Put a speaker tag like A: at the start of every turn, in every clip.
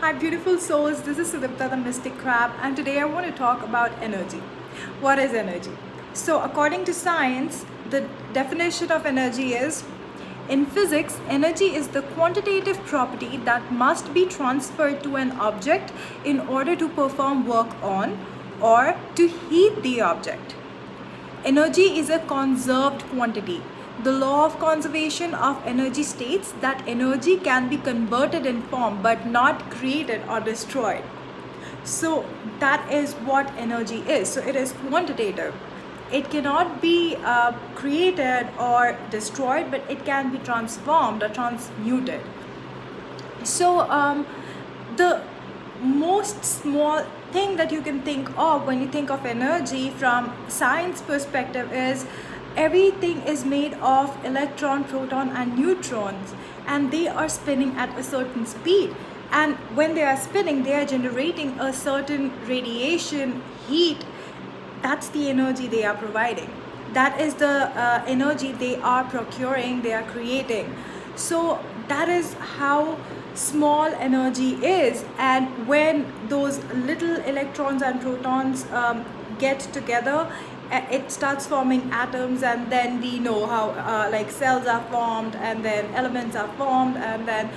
A: Hi, beautiful souls. This is Sudipta, the Mystic Crab, and today I want to talk about energy. What is energy? So, according to science, the definition of energy is in physics, energy is the quantitative property that must be transferred to an object in order to perform work on or to heat the object. Energy is a conserved quantity. The law of conservation of energy states that energy can be converted in form but not created or destroyed. So that is what energy is. So it is quantitative. It cannot be created or destroyed, but it can be transformed or transmuted. So the most small thing that you can think of when you think of energy from science perspective is everything is made of electron, proton and neutrons, and they are spinning at a certain speed, and when they are spinning they are generating a certain radiation, heat. That's the energy they are providing. That is the energy they are procuring, they are creating. So that is how small energy is, and when those little electrons and protons get together, it starts forming atoms, and then we know how like cells are formed, and then elements are formed, and then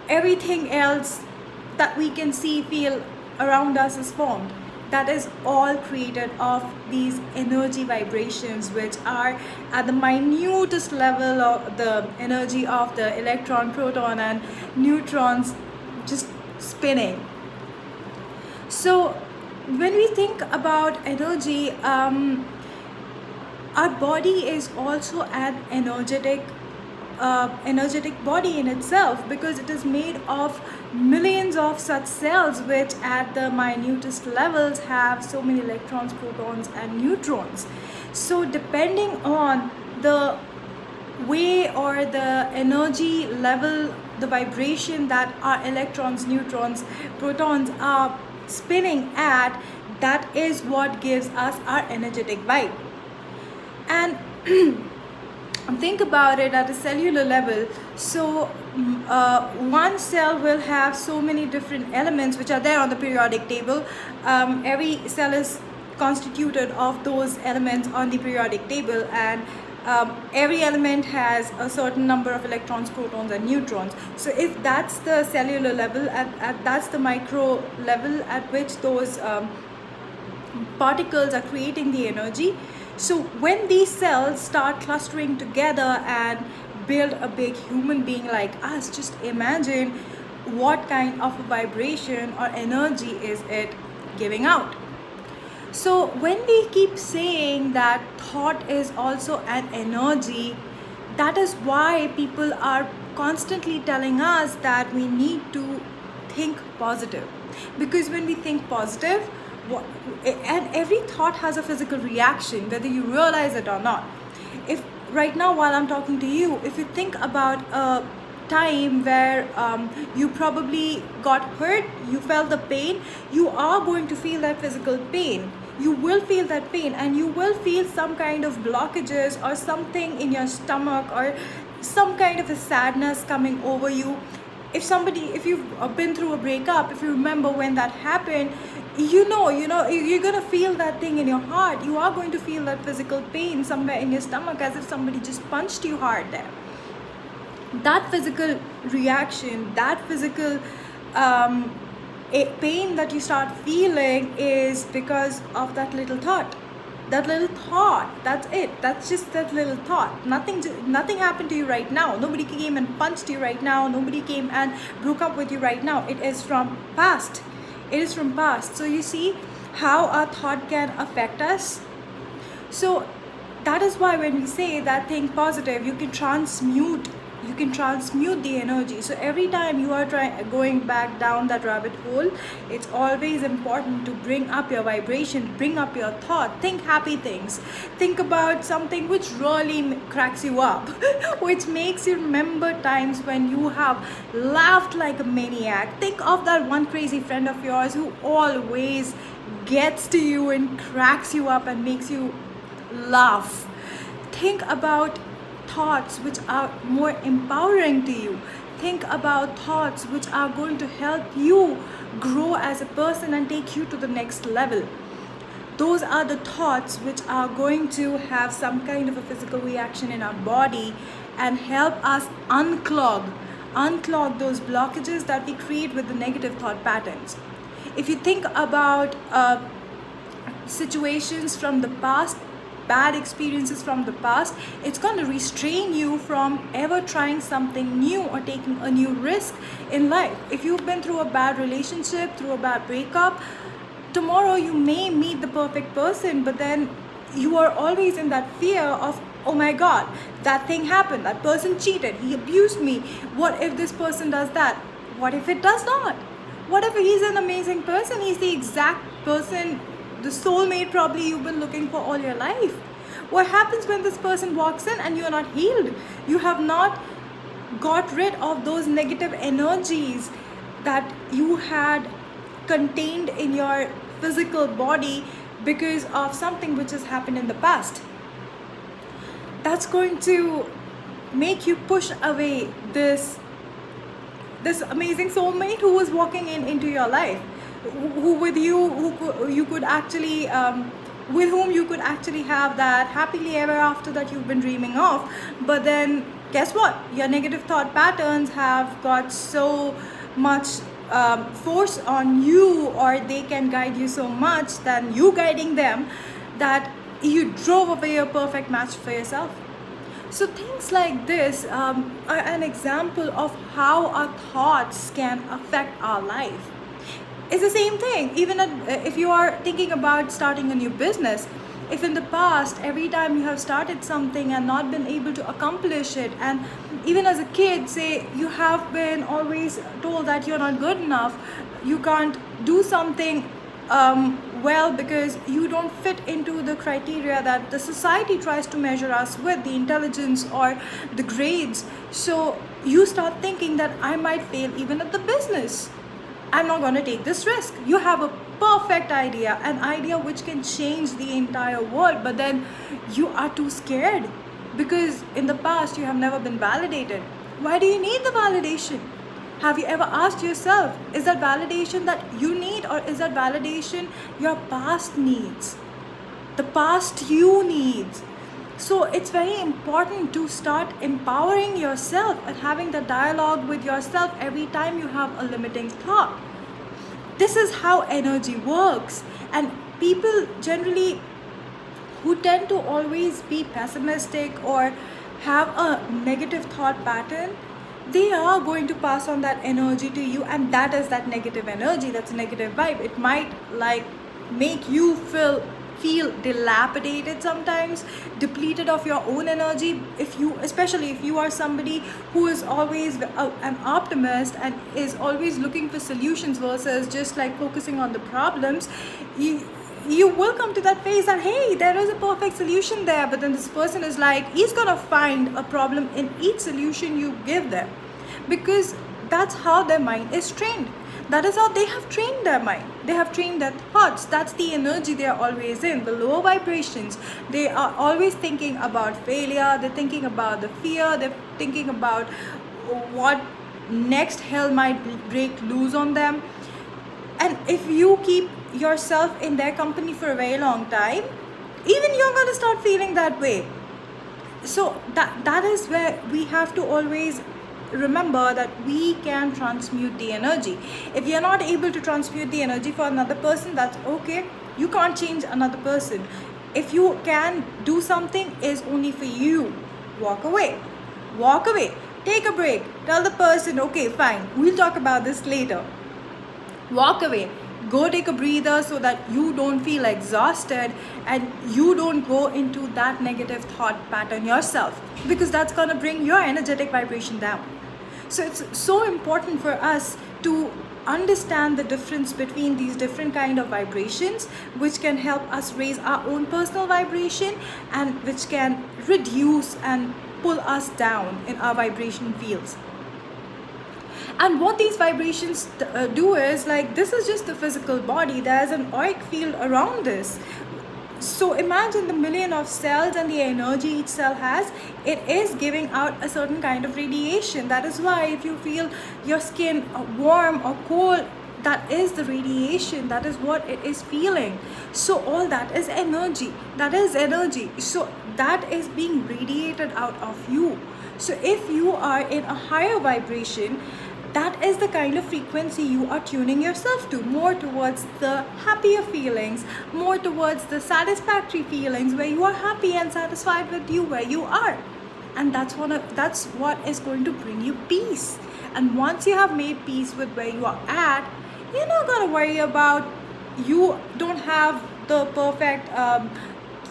A: everything else that we can see, feel around us is formed. That is all created of these energy vibrations, which are at the minutest level of the energy of the electron, proton and neutrons just spinning. So when we think about energy, our body is also an energetic body in itself, because it is made of millions of such cells, which at the minutest levels have so many electrons, protons and neutrons. So depending on the way or the energy level, the vibration that our electrons, neutrons, protons are spinning at, that is what gives us our energetic vibe. And think about it at a cellular level. So one cell will have so many different elements which are there on the periodic table. Every cell is constituted of those elements on the periodic table, and every element has a certain number of electrons, protons and neutrons. So if that's the cellular level, that's the micro level at which those particles are creating the energy. So when these cells start clustering together and build a big human being like us, just imagine what kind of a vibration or energy is it giving out. So when we keep saying that thought is also an energy, that is why people are constantly telling us that we need to think positive. Because when we think positive, and every thought has a physical reaction, whether you realize it or not. If right now while I'm talking to you, if you think about a time where you probably got hurt, you felt the pain, you are going to feel that physical pain. You will feel that pain, and you will feel some kind of blockages or something in your stomach, or some kind of a sadness coming over you. If you've been through a breakup, if you remember when that happened, you're gonna feel that thing in your heart. You are going to feel that physical pain somewhere in your stomach, as if somebody just punched you hard there. That physical reaction, that physical pain that you start feeling is because of that little thought. That's it. That's just that little thought. Nothing happened to you right now. Nobody came and punched you right now. Nobody came and broke up with you right now. It is from past. So you see how our thought can affect us. So that is why when we say that think positive, you can transmute the energy. So every time you are going back down that rabbit hole, it's always important to bring up your vibration, bring up your thought, think happy things, think about something which really cracks you up which makes you remember times when you have laughed like a maniac. Think of that one crazy friend of yours who always gets to you and cracks you up and makes you laugh. Think about thoughts which are more empowering to you. think about thoughts which are going to help you grow as a person and take you to the next level. Those are the thoughts which are going to have some kind of a physical reaction in our body and help us unclog those blockages that we create with the negative thought patterns. If you think about situations from the past, bad experiences from the past, it's going to restrain you from ever trying something new or taking a new risk in life. If you've been through a bad relationship, through a bad breakup, tomorrow you may meet the perfect person, but then you are always in that fear of, oh my god, that thing happened, that person cheated, he abused me, what if this person does that, what if it does not, what if he's an amazing person, he's the exact person, the soulmate probably you've been looking for all your life. What happens when this person walks in and you're not healed? You have not got rid of those negative energies that you had contained in your physical body because of something which has happened in the past. That's going to make you push away this amazing soulmate who was walking into your life, who with you could actually with whom you could actually have that happily ever after that you've been dreaming of. But then guess what, your negative thought patterns have got so much force on you, or they can guide you so much than you guiding them, that you drove away a perfect match for yourself. So things like this are an example of how our thoughts can affect our life. It's the same thing even if you are thinking about starting a new business. If in the past, every time you have started something and not been able to accomplish it, and even as a kid, say you have been always told that you're not good enough, you can't do something well because you don't fit into the criteria that the society tries to measure us with, the intelligence or the grades. So you start thinking that I might fail even at the business. I'm not going to take this risk. You have a perfect idea, an idea which can change the entire world, but then you are too scared because in the past you have never been validated. Why do you need the validation? Have you ever asked yourself, is that validation that you need, or is that validation your past needs? The past you needs. So it's very important to start empowering yourself and having the dialogue with yourself every time you have a limiting thought. This is how energy works. And people generally who tend to always be pessimistic or have a negative thought pattern, they are going to pass on that energy to you, and that is that negative energy, that's a negative vibe. It might like make you feel dilapidated sometimes, depleted of your own energy. Especially if you are somebody who is always an optimist and is always looking for solutions versus just like focusing on the problems, you will come to that phase that, hey, there is a perfect solution there, but then this person is like, he's gonna find a problem in each solution you give them, because that's how their mind is trained. That is how they have trained their mind. They have trained their thoughts. That's the energy they are always in, the lower vibrations. They are always thinking about failure. They're thinking about the fear. They're thinking about what next hell might break loose on them. And if you keep yourself in their company for a very long time, even you're going to start feeling that way. So that is where we have to always remember that we can transmute the energy. If you're not able to transmute the energy for another person, that's okay. You can't change another person. If you can do something, is only for you. Walk away. Take a break. Tell the person, okay, fine, we'll talk about this later. Walk away. Go take a breather so that you don't feel exhausted and you don't go into that negative thought pattern yourself, because that's going to bring your energetic vibration down. So it's so important for us to understand the difference between these different kind of vibrations, which can help us raise our own personal vibration and which can reduce and pull us down in our vibration fields. And what these vibrations do is, like, this is just the physical body. There's an auric field around this. So imagine the million of cells and the energy each cell has. It is giving out a certain kind of radiation. That is why if you feel your skin warm or cold, that is the radiation. That is what it is feeling. So all that is energy. That is energy. So that is being radiated out of you. So if you are in a higher vibration, that is the kind of frequency you are tuning yourself to, more towards the happier feelings, more towards the satisfactory feelings, where you are happy and satisfied with you where you are. And that's what is going to bring you peace. And once you have made peace with where you are at, you're not going to worry about, you don't have the perfect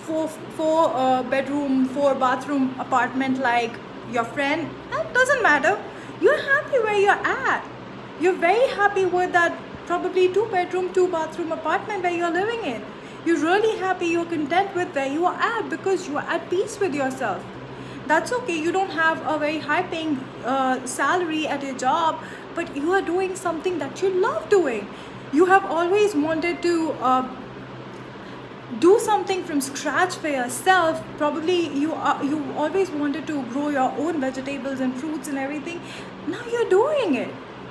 A: four bedroom, 4 bathroom apartment like your friend. That doesn't matter. You're happy where you're at. You're very happy with that probably 2 bedroom, 2 bathroom apartment where you're living in. You're really happy, you're content with where you are at because you are at peace with yourself. That's okay. You don't have a very high paying salary at your job, but you are doing something that you love doing. You have always wanted to do something from scratch for yourself. Probably you always wanted to grow your own vegetables and fruits and everything. Now you're doing it.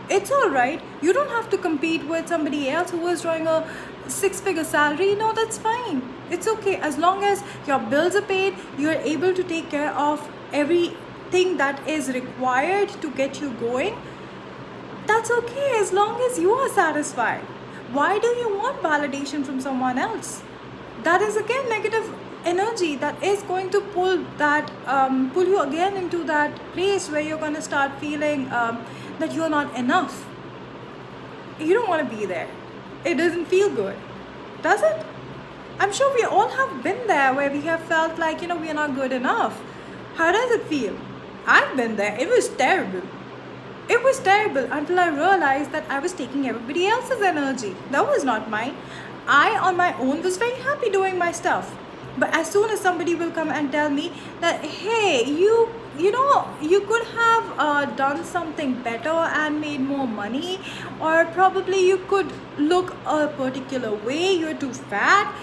A: It's all right. You don't have to compete with somebody else who is drawing a 6-figure salary. No, that's fine. It's okay. As long as your bills are paid, you're able to take care of everything that is required to get you going. That's okay, as long as you are satisfied. Why do you want validation from someone else? That is again negative energy that is going to pull you again into that place where you're going to start feeling that you're not enough. You don't want to be there. It doesn't feel good, does it? I'm sure we all have been there where we have felt like, we are not good enough. How does it feel? I've been there. It was terrible. It was terrible until I realized that I was taking everybody else's energy. That was not mine. I on my own was very happy doing my stuff. But as soon as somebody will come and tell me that, hey, you could have done something better and made more money, or probably you could look a particular way, you're too fat.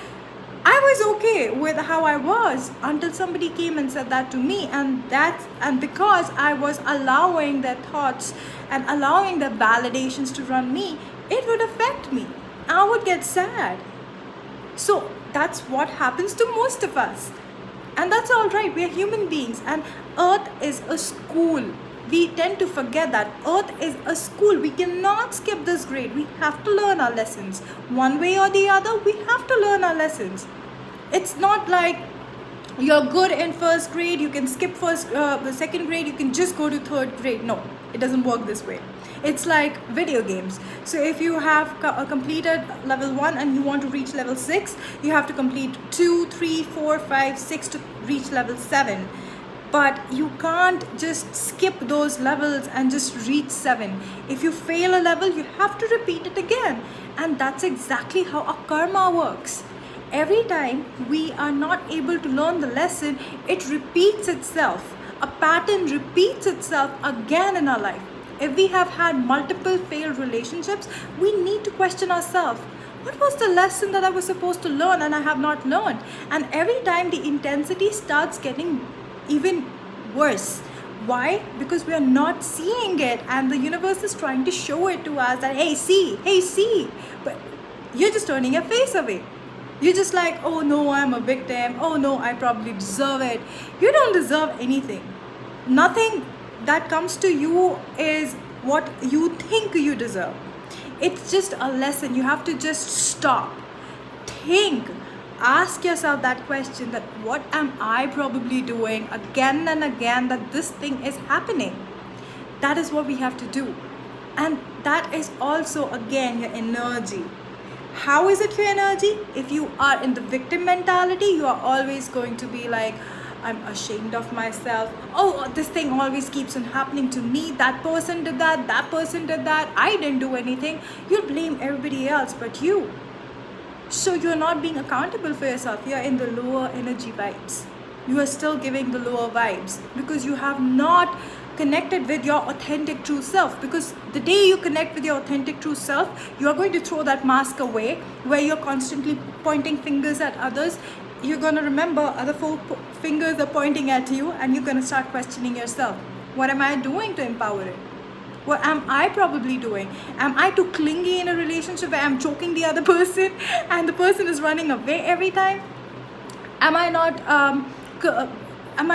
A: I was okay with how I was until somebody came and said that to me, and because I was allowing their thoughts and allowing their validations to run me, it would affect me. I would get sad. So that's what happens to most of us. And that's all right. We are human beings, and Earth is a school. We tend to forget that Earth is a school. We cannot skip this grade. We have to learn our lessons. One way or the other, we have to learn our lessons. It's not like you're good in first grade, you can skip second grade, you can just go to third grade. No, it doesn't work this way. It's like video games. So if you have completed level 1 and you want to reach level 6, you have to complete 2, 3, 4, 5, 6 to reach level 7. But you can't just skip those levels and just reach 7. If you fail a level, you have to repeat it again. And that's exactly how our karma works. Every time we are not able to learn the lesson, it repeats itself. A pattern repeats itself again in our life. If we have had multiple failed relationships, we need to question ourselves. What was the lesson that I was supposed to learn and I have not learned? And every time the intensity starts getting even worse. Why? Because we are not seeing it, and the universe is trying to show it to us that, hey, see. But you're just turning your face away. You're just like, oh no, I'm a victim. Oh no, I probably deserve it. You don't deserve anything. Nothing that comes to you is what you think you deserve. It's just a lesson. You have to just stop, think, ask yourself that question, that what am I probably doing again and again that this thing is happening. That is what we have to do. And that is also again your energy. How is it your energy? If you are in the victim mentality, you are always going to be like, I'm ashamed of myself. Oh, this thing always keeps on happening to me. That person did that person did that. I didn't do anything. You'll blame everybody else but you. So you're not being accountable for yourself. You're in the lower energy vibes. You are still giving the lower vibes because you have not connected with your authentic true self. Because the day you connect with your authentic true self, you are going to throw that mask away where you're constantly pointing fingers at others. you're going to remember other four fingers are pointing at you, and you're going to start questioning yourself. What am I doing to empower it? What am I probably doing? Am I too clingy in a relationship where I'm choking the other person and the person is running away every time? Am I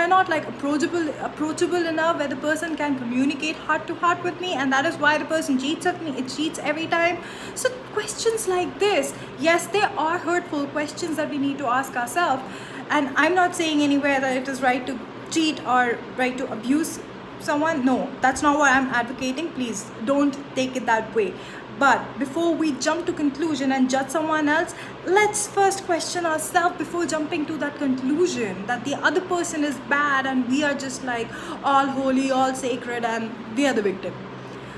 A: not like approachable enough where the person can communicate heart to heart with me, and that is why the person cheats at me, it cheats every time? So questions like this, yes, they are hurtful questions that we need to ask ourselves. And I'm not saying anywhere that it is right to cheat or right to abuse someone. No, that's not what I'm advocating. Please don't take it that way. But before we jump to conclusion and judge someone else, let's first question ourselves before jumping to that conclusion that the other person is bad and we are just like all holy, all sacred, and we are the victim.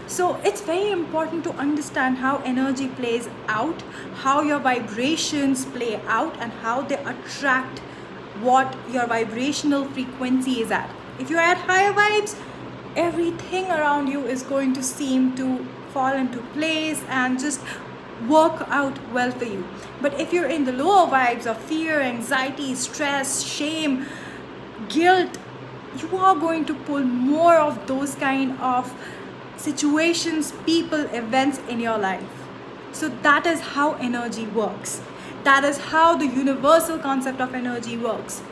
A: So it's very important to understand how energy plays out, how your vibrations play out, and how they attract what your vibrational frequency is at. If you're at higher vibes, everything around you is going to seem to fall into place and just work out well for you. But if you're in the lower vibes of fear, anxiety, stress, shame, guilt, you are going to pull more of those kind of situations, people, events in your life. So that is how energy works. That is how the universal concept of energy works.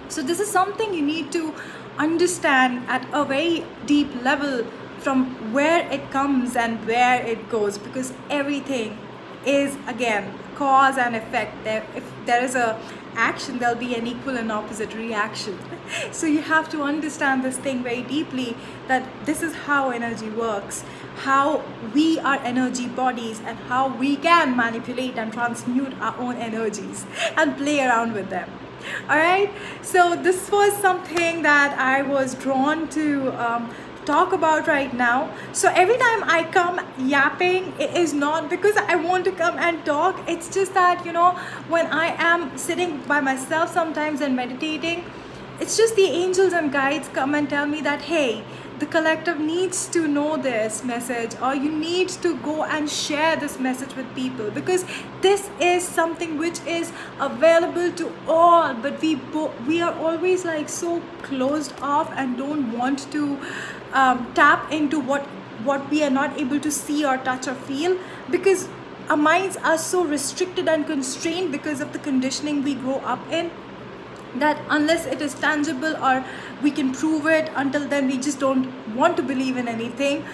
A: So this is something you need to understand at a very deep level, from where it comes and where it goes, because everything is, again, cause and effect. If there is a action, there'll be an equal and opposite reaction. So you have to understand this thing very deeply, that this is how energy works, how we are energy bodies, and how we can manipulate and transmute our own energies and play around with them. All right, so this was something that I was drawn to talk about right now. So every time I come yapping, it is not because I want to come and talk. It's just that, when I am sitting by myself sometimes and meditating, it's just the angels and guides come and tell me that, hey, the collective needs to know this message, or you need to go and share this message with people, because this is something which is available to all, but we are always like so closed off and don't want to tap into what we are not able to see or touch or feel, because our minds are so restricted and constrained because of the conditioning we grow up in, that unless it is tangible or we can prove it, until then we just don't want to believe in anything.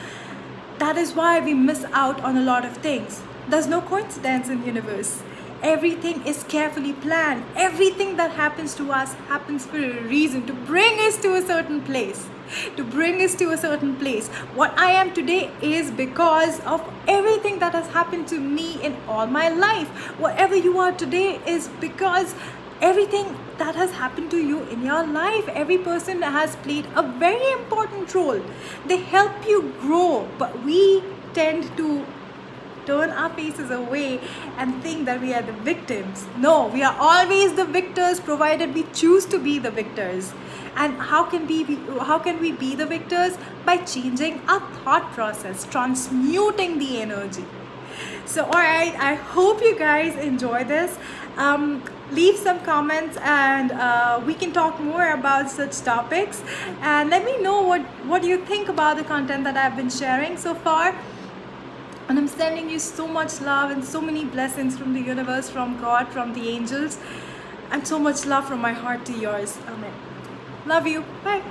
A: That is why we miss out on a lot of things. There's no coincidence in the universe. Everything is carefully planned. Everything that happens to us happens for a reason, to bring us to a certain place. What I am today is because of everything that has happened to me in all my life. Whatever you are today is because everything that has happened to you in your life. Every person has played a very important role. They help you grow, but we tend to turn our faces away and think that we are the victims. No, we are always the victors, provided we choose to be the victors. And how can we be the victors? By changing our thought process, transmuting the energy. So alright, I hope you guys enjoy this. Leave some comments, and we can talk more about such topics, and let me know what you think about the content that I've been sharing so far. And I'm sending you so much love and so many blessings from the universe, from God, from the angels, and so much love from my heart to yours. Amen. Love you. Bye.